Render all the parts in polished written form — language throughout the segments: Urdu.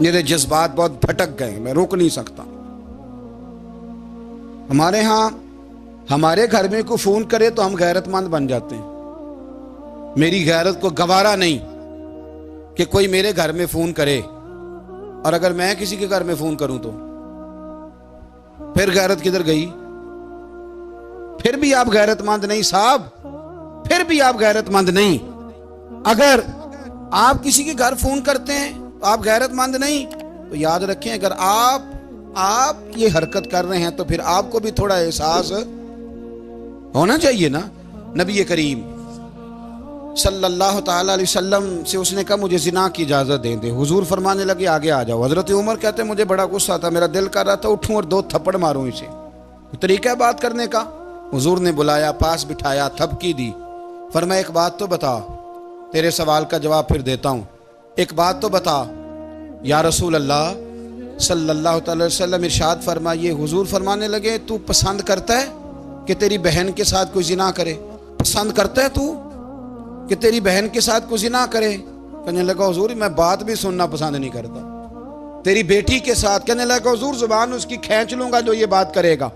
میرے جذبات بہت بھٹک گئے، میں روک نہیں سکتا۔ ہمارے ہاں ہمارے گھر میں کوئی فون کرے تو ہم غیرت مند بن جاتے ہیں۔ میری غیرت کو گوارا نہیں کہ کوئی میرے گھر میں فون کرے، اور اگر میں کسی کے گھر میں فون کروں تو پھر غیرت کدھر گئی؟ پھر بھی آپ غیرت مند نہیں صاحب، پھر بھی آپ غیرت مند نہیں۔ اگر آپ کسی کے گھر فون کرتے ہیں تو آپ غیرت مند نہیں، تو یاد رکھیں اگر آپ یہ حرکت کر رہے ہیں تو پھر آپ کو بھی تھوڑا احساس ہونا چاہیے نا۔ نبی کریم صلی اللہ تعالی علیہ وسلم سے اس نے کہا مجھے زنا کی اجازت دے دے، حضور فرمانے لگے آگے آ جاؤ۔ حضرت عمر کہتے ہیں مجھے بڑا غصہ تھا، میرا دل کر رہا تھا اٹھوں اور 2 تھپڑ ماروں اسے۔ طریقہ ہے بات کرنے کا۔ حضور نے بلایا، پاس بٹھایا، تھپکی دی، فرمایا ایک بات تو بتا، تیرے سوال کا جواب پھر دیتا ہوں، ایک بات تو بتا یا رسول اللہ صلی اللہ تعالی وسلم۔ ارشاد فرمائیے، حضور فرمانے لگے تو پسند کرتا ہے کہ تیری بہن کے ساتھ کوئی زنا کرے؟ پسند کرتا ہے تو کہ تیری بہن کے ساتھ کوئی زنا کرے؟ کہنے لگا حضور میں بات بھی سننا پسند نہیں کرتا۔ تیری بیٹی کے ساتھ؟ کہنے لگا حضور زبان اس کی کھینچ لوں گا جو یہ بات کرے گا۔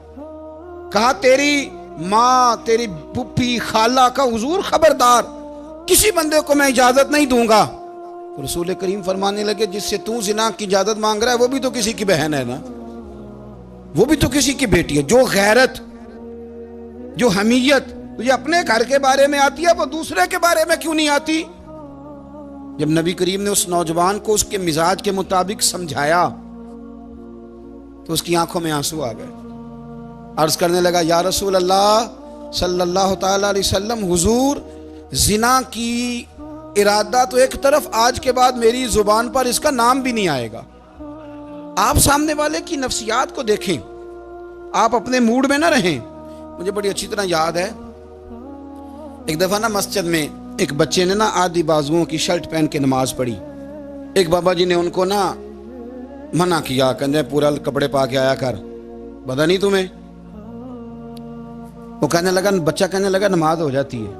کہا تیری ماں، تیری پھوپھی، خالہ کا؟ حضور خبردار، کسی بندے کو میں اجازت نہیں دوں گا۔ تو رسول کریم فرمانے لگے جس سے تو زنا کی اجازت مانگ رہا ہے وہ بھی تو کسی کی بہن ہے نا، وہ بھی تو کسی کی بیٹی ہے۔ جو غیرت، جو حمیت تجھے اپنے گھر کے بارے میں آتی ہے وہ دوسرے کے بارے میں کیوں نہیں آتی؟ جب نبی کریم نے اس نوجوان کو اس کے مزاج کے مطابق سمجھایا تو اس کی آنکھوں میں آنسو آ گئے۔ عرض کرنے لگا یا رسول اللہ صلی اللہ تعالی علیہ وسلم، حضور زنا کی ارادہ تو ایک طرف، آج کے بعد میری زبان پر اس کا نام بھی نہیں آئے گا۔ آپ سامنے والے کی نفسیات کو دیکھیں، آپ اپنے موڈ میں نہ رہیں۔ مجھے بڑی اچھی طرح یاد ہے ایک دفعہ نا مسجد میں ایک بچے نے نا آدھی بازوؤں کی شرٹ پہن کے نماز پڑھی۔ ایک بابا جی نے ان کو نا منع کیا، کہنے پورا کپڑے پا کے آیا کر، پتہ نہیں تمہیں؟ وہ کہنے لگا، بچہ کہنے لگا نماز ہو جاتی ہے،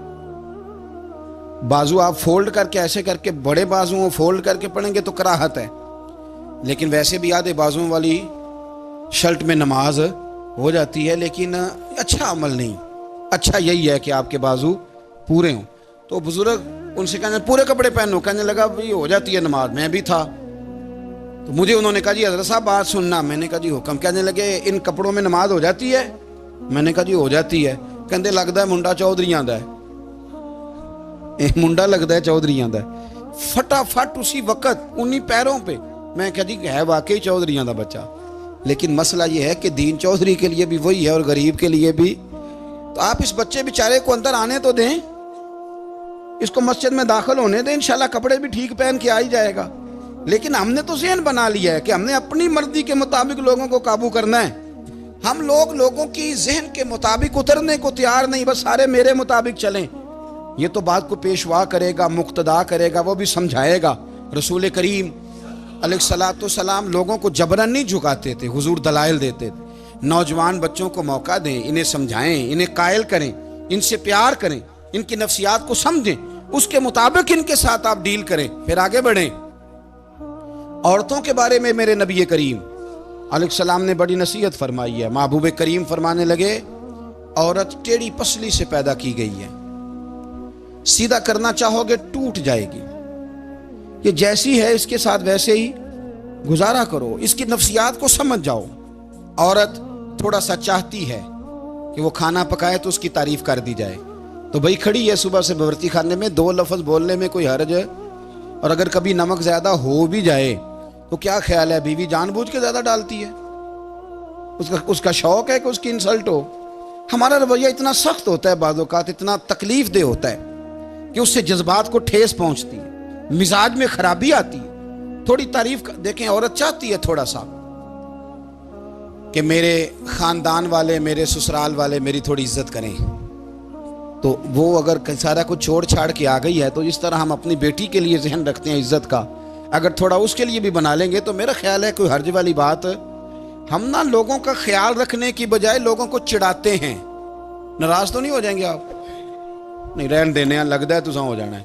بازو آپ فولڈ کر کے ایسے کر کے، بڑے بازوؤں فولڈ کر کے پڑھیں گے تو کراہت ہے، لیکن ویسے بھی آدھے بازوؤں والی شرٹ میں نماز ہو جاتی ہے، لیکن اچھا عمل نہیں۔ اچھا یہی ہے کہ آپ کے بازو پورے ہوں۔ تو بزرگ ان سے کہنے پورے کپڑے پہنو، کہنے لگا بھئی ہو جاتی ہے نماز، میں بھی تھا۔ تو مجھے انہوں نے کہا جی حضرت صاحب بات سننا۔ میں نے کہا جی حکم۔ کہنے لگے ان کپڑوں میں نماز ہو جاتی ہے؟ میں نے کہا جی ہو جاتی ہے۔ کہندے لگتا ہے منڈا چودھریاں دا ہے، منڈا لگتا ہے چودھریاں دا ہے۔ فٹافٹ اسی وقت انہی پیروں پہ میں کہا جی ہے واقعی چودھریاں دا بچہ، لیکن مسئلہ یہ ہے کہ دین چودھری کے لیے بھی وہی ہے اور غریب کے لیے بھی۔ تو آپ اس بچے بیچارے کو اندر آنے تو دیں، اس کو مسجد میں داخل ہونے دیں، انشاءاللہ کپڑے بھی ٹھیک پہن کے آ ہی جائے گا۔ لیکن ہم نے تو ذہن بنا لیا ہے کہ ہم نے اپنی مرضی کے مطابق لوگوں کو قابو کرنا ہے۔ ہم لوگوں کی ذہن کے مطابق اترنے کو تیار نہیں، بس سارے میرے مطابق چلیں۔ یہ تو بات کو پیشوا کرے گا، مقتدا کرے گا، وہ بھی سمجھائے گا۔ رسول کریم علیہ الصلوۃ والسلام لوگوں کو جبرن نہیں جھکاتے تھے، حضور دلائل دیتے تھے۔ نوجوان بچوں کو موقع دیں، انہیں سمجھائیں، انہیں قائل کریں، ان سے پیار کریں، ان کی نفسیات کو سمجھیں، اس کے مطابق ان کے ساتھ آپ ڈیل کریں، پھر آگے بڑھیں۔ عورتوں کے بارے میں میرے نبی کریم علیہ السلام نے بڑی نصیحت فرمائی ہے۔ محبوب کریم فرمانے لگے عورت ٹیڑھی پسلی سے پیدا کی گئی ہے، سیدھا کرنا چاہو گے ٹوٹ جائے گی، یہ جیسی ہے اس کے ساتھ ویسے ہی گزارا کرو، اس کی نفسیات کو سمجھ جاؤ۔ عورت تھوڑا سا چاہتی ہے کہ وہ کھانا پکائے تو اس کی تعریف کر دی جائے، تو بھئی کھڑی ہے صبح سے باورچی خانے میں، 2 لفظ بولنے میں کوئی حرج ہے؟ اور اگر کبھی نمک زیادہ ہو بھی جائے تو کیا خیال ہے بیوی جان بوجھ کے زیادہ ڈالتی ہے؟ اس کا شوق ہے کہ اس کی انسلٹ ہو؟ ہمارا رویہ اتنا سخت ہوتا ہے، بعض اوقات اتنا تکلیف دہ ہوتا ہے کہ اس سے جذبات کو ٹھیس پہنچتی ہے، مزاج میں خرابی آتی ہے۔ تھوڑی تعریف دیکھیں، عورت چاہتی ہے تھوڑا سا کہ میرے خاندان والے، میرے سسرال والے میری تھوڑی عزت کریں، تو وہ اگر سارا کچھ چھوڑ چھاڑ کے آ گئی ہے تو اس طرح ہم اپنی بیٹی کے لیے ذہن رکھتے ہیں عزت کا، اگر تھوڑا اس کے لیے بھی بنا لیں گے تو میرا خیال ہے کوئی حرج والی بات۔ ہم نا لوگوں کا خیال رکھنے کی بجائے لوگوں کو چڑھاتے ہیں۔ ناراض تو نہیں ہو جائیں گے آپ؟ نہیں رہن دینے ہیں، لگتا ہے تو ہو جانا ہے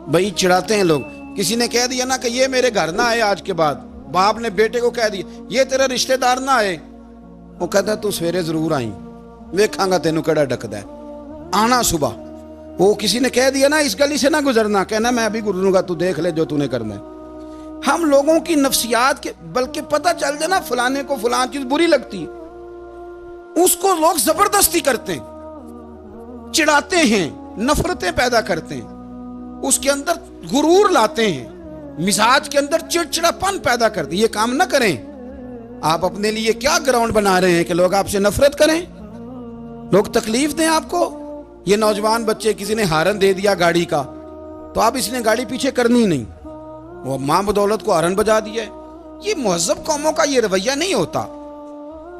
بھائی، چڑھاتے ہیں لوگ کسی نے کہہ دیا نا کہ یہ میرے گھر نہ آئے آج کے بعد، باپ نے بیٹے کو کہہ دیا یہ تیرے رشتہ دار نہ آئے، وہ کہتا ہے تو سویرے ضرور آئی، ویکھاں گا تینوں کیڑا ڈکدا ہے، آنا صبح۔ وہ کسی نے کہہ دیا نا اس گلی سے نہ گزرنا، کہنا میں ابھی گزروں گا، تو دیکھ لے جو تو نے کرنا ہے۔ ہم لوگوں کی نفسیات کے بلکہ پتہ چل جائے نا فلانے کو فلان چیز بری لگتی ہے، اس کو لوگ زبردستی کرتے ہیں، چڑھاتے ہیں، نفرتیں پیدا کرتے ہیں، اس کے اندر غرور لاتے ہیں، مزاج کے اندر چڑچڑاپن پیدا کرتے ہیں۔ یہ کام نہ کریں۔ آپ اپنے لیے کیا گراؤنڈ بنا رہے ہیں کہ لوگ آپ سے نفرت کریں، لوگ تکلیف دیں آپ کو؟ یہ نوجوان بچے کسی نے ہارن دے دیا گاڑی کا، تو آپ اس نے گاڑی پیچھے کرنی نہیں، وہ ماں بدولت کو ہارن بجا دیا ہے۔ یہ مہذب قوموں کا یہ رویہ نہیں ہوتا۔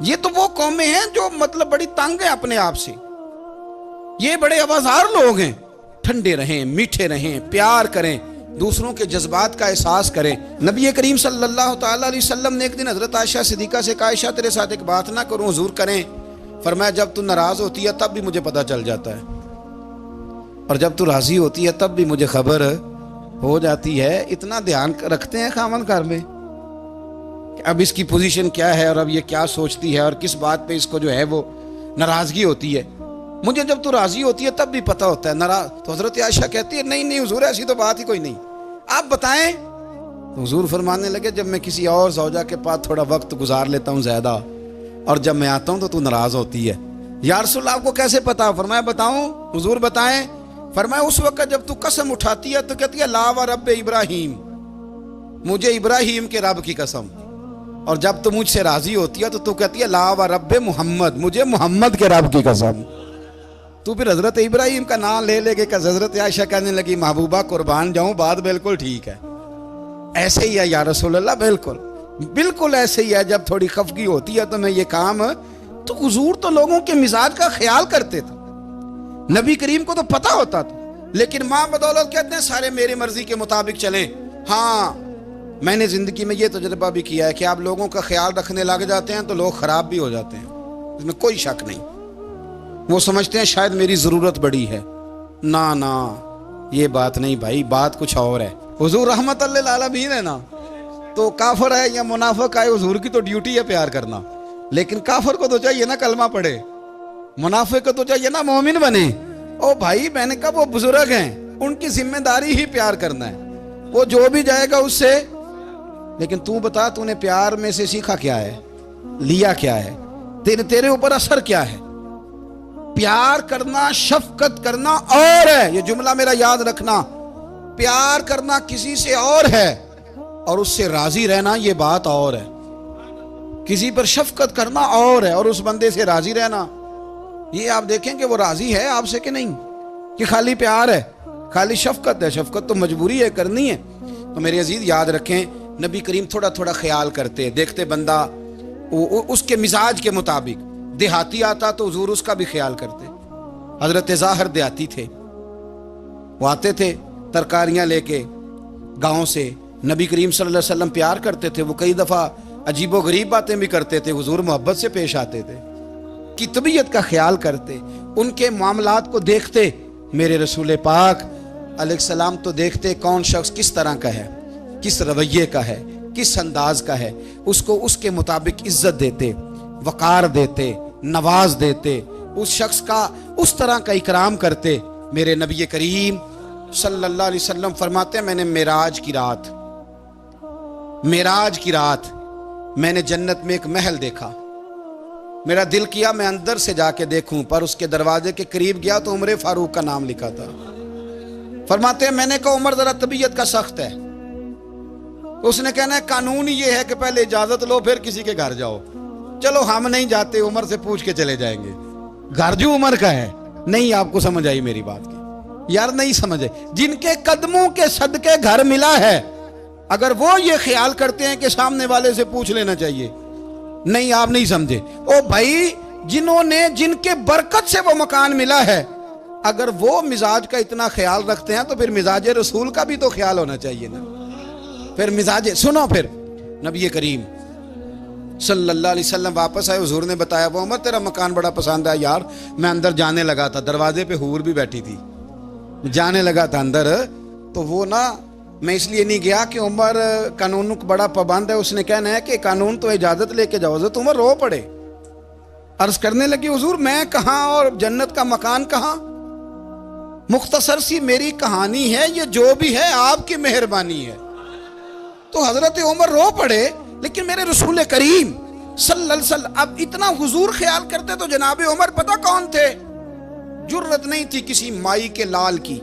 یہ تو وہ قومیں ہیں جو مطلب بڑی تنگ ہیں اپنے آپ سے، یہ بڑے آوازار لوگ ہیں۔ ٹھنڈے رہیں، میٹھے رہیں، پیار کریں، دوسروں کے جذبات کا احساس کریں۔ نبی کریم صلی اللہ تعالیٰ علیہ وسلم نے ایک دن حضرت عائشہ صدیقہ سے کہا عائشہ تیرے ساتھ ایک بات نہ کروں، حضور کریں؟ فرمایا جب تو ناراض ہوتی ہے تب بھی مجھے پتہ چل جاتا ہے، اور جب تو راضی ہوتی ہے تب بھی مجھے خبر ہو جاتی ہے۔ اتنا دھیان رکھتے ہیں خاوند گھر میں کہ اب اس کی پوزیشن کیا ہے، اور اب یہ کیا سوچتی ہے، اور کس بات پہ اس کو جو ہے وہ ناراضگی ہوتی ہے۔ مجھے جب تو راضی ہوتی ہے تب بھی پتہ ہوتا ہے، ناراض تو حضرت عائشہ کہتی ہے نہیں نہیں حضور ایسی تو بات ہی کوئی نہیں، آپ بتائیں۔ تو حضور فرمانے لگے جب میں کسی اور زوجہ کے پاس تھوڑا وقت گزار لیتا ہوں زیادہ، اور جب میں آتا ہوں تو ناراض ہوتی ہے۔ یا رسول اللہ آپ کو کیسے پتا؟ فرمایا بتاؤں؟ حضور بتائیں۔ فرمایا اس وقت جب تو قسم اٹھاتی ہے تو کہتی ہے لا و رب ابراہیم، مجھے ابراہیم کے رب کی قسم، اور جب تو مجھ سے راضی ہوتی ہے تو کہتی ہے لا و رب محمد، مجھے محمد کے رب کی قسم۔ تو پھر حضرت ابراہیم کا نام لے لے کے حضرت عائشہ کہنے لگی محبوبہ قربان جاؤں، بات بالکل ٹھیک ہے، ایسے ہی ہے یا رسول اللہ، بالکل بالکل ایسے ہی ہے۔ جب تھوڑی خفگی ہوتی ہے تو میں یہ کام، تو حضور تو لوگوں کے مزاج کا خیال کرتے تھے، نبی کریم کو تو پتہ ہوتا تھا، لیکن ماں بدولت کہتے ہیں سارے میری مرضی کے مطابق چلیں۔ ہاں میں نے زندگی میں یہ تجربہ بھی کیا ہے کہ آپ لوگوں کا خیال رکھنے لگ جاتے ہیں تو لوگ خراب بھی ہو جاتے ہیں، اس میں کوئی شک نہیں۔ وہ سمجھتے ہیں شاید میری ضرورت بڑی ہے، نہ یہ بات نہیں بھائی، بات کچھ اور ہے۔ حضور رحمت اللہ للعالمین ہے نا، تو کافر ہے یا منافق ہے، حضور کی تو ڈیوٹی ہے پیار کرنا، لیکن کافر کو تو چاہیے نا کلمہ پڑھے، منافق کو تو چاہیے نا مومن بنے۔ او بھائی میں نے کہا وہ بزرگ ہیں، ان کی ذمہ داری ہی پیار کرنا ہے، وہ جو بھی جائے گا اس سے۔ لیکن تو بتا تو نے پیار میں سے سیکھا کیا ہے، لیا کیا ہے، تیرے اوپر اثر کیا ہے؟ پیار کرنا، شفقت کرنا اور ہے، یہ جملہ میرا یاد رکھنا، پیار کرنا کسی سے اور ہے، اور اس سے راضی رہنا یہ بات اور ہے۔ کسی پر شفقت کرنا اور ہے، اور اس بندے سے راضی رہنا یہ آپ دیکھیں کہ وہ راضی ہے آپ سے کہ نہیں، کہ خالی پیار ہے، خالی شفقت ہے۔ شفقت تو مجبوری ہے، کرنی ہے۔ تو میرے عزیز یاد رکھیں نبی کریم تھوڑا تھوڑا خیال کرتے، دیکھتے بندہ اس کے مزاج کے مطابق، دیہاتی آتا تو حضور اس کا بھی خیال کرتے۔ حضرت ظاہر دیہاتی تھے، وہ آتے تھے ترکاریاں لے کے گاؤں سے، نبی کریم صلی اللہ علیہ وسلم پیار کرتے تھے، وہ کئی دفعہ عجیب و غریب باتیں بھی کرتے تھے، حضور محبت سے پیش آتے تھے، کی طبیعت کا خیال کرتے، ان کے معاملات کو دیکھتے۔ میرے رسول پاک علیہ السلام تو دیکھتے کون شخص کس طرح کا ہے، کس رویے کا ہے، کس انداز کا ہے، اس کو اس کے مطابق عزت دیتے، وقار دیتے، نواز دیتے، اس شخص کا اس طرح کا اکرام کرتے۔ میرے نبی کریم صلی اللہ علیہ وسلم فرماتے ہیں میں نے معراج کی رات میں نے جنت میں ایک محل دیکھا، میرا دل کیا میں اندر سے جا کے دیکھوں، پر اس کے دروازے کے قریب گیا تو عمر فاروق کا نام لکھا تھا۔ فرماتے ہیں میں نے کہا عمر ذرا طبیعت کا سخت ہے، اس نے کہنا ہے قانون یہ ہے کہ پہلے اجازت لو پھر کسی کے گھر جاؤ۔ چلو ہم نہیں جاتے، عمر سے پوچھ کے چلے جائیں گے، گھر جو عمر کا ہے۔ نہیں آپ کو سمجھ آئی میری بات کی یار، نہیں سمجھے؟ جن کے قدموں کے صدقے گھر ملا ہے، اگر وہ یہ خیال کرتے ہیں کہ سامنے والے سے پوچھ لینا چاہیے، نہیں آپ نہیں سمجھے۔ او بھائی جن کے برکت سے وہ مکان ملا ہے، اگر وہ مزاج کا اتنا خیال رکھتے ہیں تو پھر مزاج رسول کا بھی تو خیال ہونا چاہیے نا۔ پھر مزاج سنو، پھر نبی کریم صلی اللہ علیہ وسلم واپس آئے، حضور نے بتایا وہ عمر تیرا مکان بڑا پسند ہے یار، میں اندر جانے لگا تھا، دروازے پہ حور بھی بیٹھی تھی، جانے لگا تھا اندر، تو وہ نا میں اس لیے نہیں گیا کہ عمر قانون کا بڑا پابند ہے، اس نے کہنا ہے کہ قانون تو اجازت لے کے جاؤ، حضرت عمر رو پڑے، عرض کرنے لگی حضور میں کہاں اور جنت کا مکان کہاں؟ مختصر سی میری کہانی ہے، یہ جو بھی ہے آپ کی مہربانی ہے۔ تو حضرت عمر رو پڑے، لیکن میرے رسول کریم صلی اللہ علیہ وسلم اب اتنا حضور خیال کرتے تو جناب عمر پتہ کون تھے؟ جرت نہیں تھی کسی مائی کے لال کی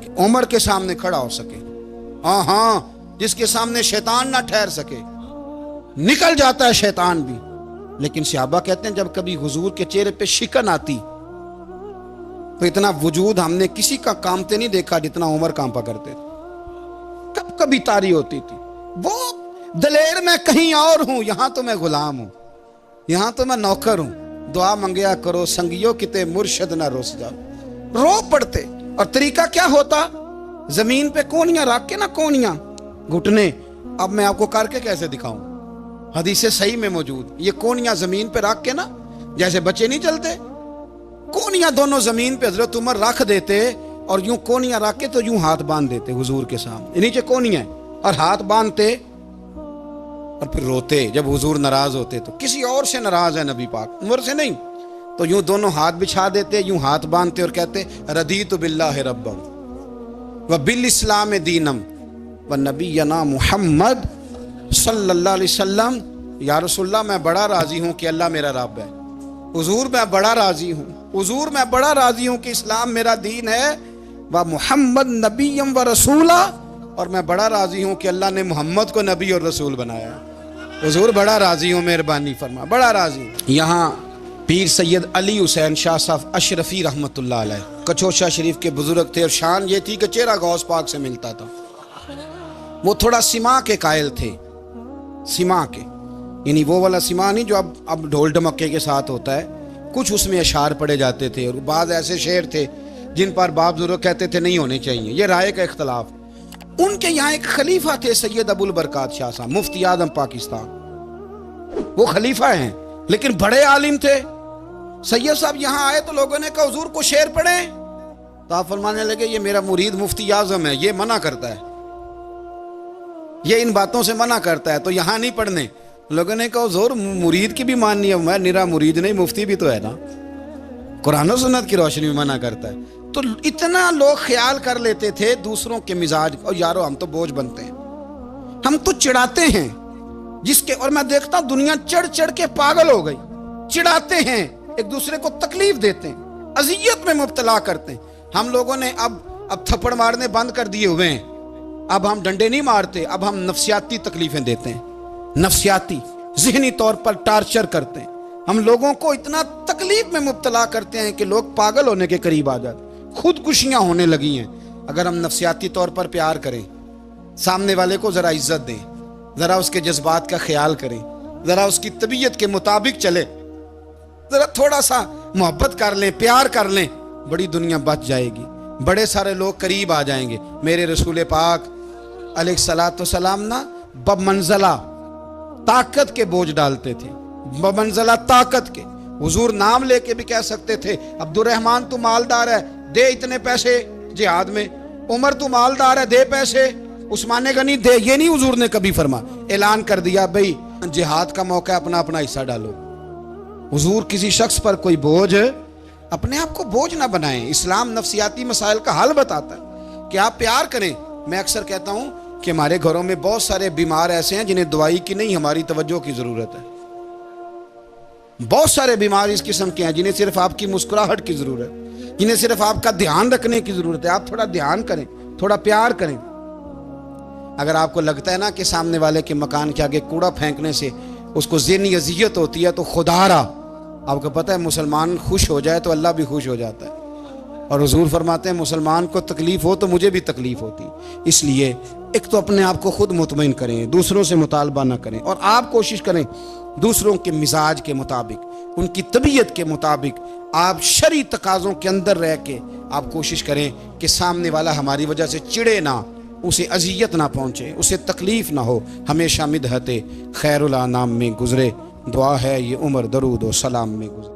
کہ عمر کے سامنے کھڑا ہو سکے، ہاں جس کے سامنے شیطان نہ ٹھہر سکے، نکل جاتا ہے شیطان بھی، لیکن صحابہ کہتے ہیں جب کبھی حضور کے چہرے پہ شکن آتی تو اتنا وجود ہم نے کسی کا کامتے نہیں دیکھا جتنا عمر کانپا کرتے تھے۔ کبھی تاری ہوتی تھی وہ دلیر میں کہیں اور ہوں، یہاں تو میں غلام ہوں، یہاں تو میں نوکر ہوں، دعا منگیا کرو سنگیو کتے مرشد نہ روس جاؤ۔ رو پڑتے، اور طریقہ کیا ہوتا؟ زمین پہ کونیاں رکھ کے نا، کونیاں گھٹنے، اب میں آپ کو کر کے کیسے دکھاؤں، حدیث صحیح میں موجود، یہ کونیاں زمین پہ رکھ کے نا، جیسے بچے نہیں چلتے، کونیاں دونوں زمین پہ حضرت عمر رکھ دیتے، اور یوں کونیاں رکھ کے تو یوں ہاتھ باندھ دیتے حضور کے سامنے، نیچے کونیاں اور ہاتھ باندھتے، اور پھر روتے جب حضور ناراض ہوتے تو۔ کسی اور سے ناراض ہے نبی پاک، عمر سے نہیں، تو یوں دونوں ہاتھ بچھا دیتے، یوں ہاتھ باندھتے اور کہتے رضیت باللہ ربا وبالاسلام دینم ونبینا محمد صلی اللہ علیہ وسلم، یا رسول اللہ میں بڑا راضی ہوں کہ اللہ میرا رب ہے، حضور میں بڑا راضی ہوں، حضور میں بڑا راضی ہوں کہ اسلام میرا دین ہے، و محمد نبیم و رسولہ، اور میں بڑا راضی ہوں کہ اللہ نے محمد کو نبی اور رسول بنایا، حضور بڑا راضی ہوں، مہربانی فرما، بڑا راضی ہوں۔ یہاں پیر سید علی حسین شاہ صاحب اشرفی رحمۃ اللہ علیہ کچوشا شریف کے بزرگ تھے، اور شان یہ تھی کہ چہرہ غوث پاک سے ملتا تھا۔ وہ تھوڑا سما کے قائل تھے، سما کے، یعنی وہ والا سما نہیں جو اب ڈھول ڈمکے کے ساتھ ہوتا ہے، کچھ اس میں اشعار پڑے جاتے تھے، اور بعض ایسے شعر تھے جن پر باپ بزرگ کہتے تھے نہیں ہونے چاہیے، یہ رائے کا اختلاف۔ ان کے یہاں ایک خلیفہ تھے سید ابو البرکات شاہ صاحب، مفتی اعظم پاکستان، وہ خلیفہ ہیں لیکن بڑے عالم تھے۔ سید صاحب یہاں آئے تو لوگوں نے کہا حضور کو شعر پڑھیں، تو آپ فرمانے لگے یہ میرا مرید مفتی اعظم ہے، یہ منع کرتا ہے، یہ ان باتوں سے منع کرتا ہے، تو یہاں نہیں پڑھنے۔ لوگوں نے کہا حضور مرید کی بھی ماننی ہے، میں نرا مرید نہیں، مفتی بھی تو ہے نا، قرآن و سنت کی روشنی میں منع کرتا ہے۔ تو اتنا لوگ خیال کر لیتے تھے دوسروں کے مزاج، اور یارو ہم تو بوجھ بنتے ہیں، ہم تو چڑھاتے ہیں جس کے، اور میں دیکھتا ہوں دنیا چڑھ چڑھ کے پاگل ہو گئی، چڑھاتے ہیں ایک دوسرے کو، تکلیف دیتے ہیں، اذیت میں مبتلا کرتے ہیں۔ ہم لوگوں نے اب تھپڑ مارنے بند کر دیے ہوئے ہیں، اب ہم ڈنڈے نہیں مارتے، اب ہم نفسیاتی تکلیفیں دیتے ہیں، نفسیاتی ذہنی طور پر ٹارچر کرتے ہیں، ہم لوگوں کو اتنا تکلیف میں مبتلا کرتے ہیں کہ لوگ پاگل ہونے کے قریب آ جاتے، خودکشیاں ہونے لگی ہیں۔ اگر ہم نفسیاتی طور پر پیار کریں، سامنے والے کو ذرا عزت دیں، ذرا اس کے جذبات کا خیال کریں، ذرا اس کی طبیعت کے مطابق چلے، ذرا تھوڑا سا محبت کر لیں، پیار کر لیں، بڑی دنیا بچ جائے گی، بڑے سارے لوگ قریب آ جائیں گے۔ میرے رسول پاک علیہ الصلوۃ والسلام نا بمنزلہ طاقت کے بوجھ ڈالتے تھے، بمنزلہ طاقت کے۔ حضور نام لے کے بھی کہہ سکتے تھے عبد الرحمن تو مالدار ہے، دے اتنے پیسے جہاد میں، عمر تو مالدار ہے، دے پیسے، عثمان غنی دے، یہ نہیں حضور نے کبھی فرما، اعلان کر دیا بھئی جہاد کا موقع اپنا اپنا حصہ ڈالو۔ حضور کسی شخص پر کوئی بوجھ، اپنے آپ کو بوجھ نہ بنائیں۔ اسلام نفسیاتی مسائل کا حل بتاتا ہے کہ آپ پیار کریں۔ میں اکثر کہتا ہوں کہ ہمارے گھروں میں بہت سارے بیمار ایسے ہیں جنہیں دوائی کی نہیں ہماری توجہ کی ضرورت ہے، بہت سارے بیمار اس قسم کے ہیں جنہیں صرف آپ کی مسکراہٹ کی ضرورت ہے، جنہیں صرف آپ کا دھیان رکھنے کی ضرورت ہے۔ آپ تھوڑا دھیان کریں، تھوڑا پیار کریں۔ اگر آپ کو لگتا ہے نا کہ سامنے والے کے مکان کے آگے کوڑا پھینکنے سے اس کو ذہنی اذیت ہوتی ہے، تو خدا را آپ کو پتہ ہے مسلمان خوش ہو جائے تو اللہ بھی خوش ہو جاتا ہے، اور حضور فرماتے ہیں مسلمان کو تکلیف ہو تو مجھے بھی تکلیف ہوتی۔ اس لیے ایک تو اپنے آپ کو خود مطمئن کریں، دوسروں سے مطالبہ نہ کریں، اور آپ کوشش کریں دوسروں کے مزاج کے مطابق، ان کی طبیعت کے مطابق، آپ شرعی تقاضوں کے اندر رہ کے آپ کوشش کریں کہ سامنے والا ہماری وجہ سے چڑے نہ، اسے اذیت نہ پہنچے، اسے تکلیف نہ ہو، ہمیشہ مدحت خیر الانام میں گزرے۔ دعا ہے یہ عمر درود و سلام میں گزرے۔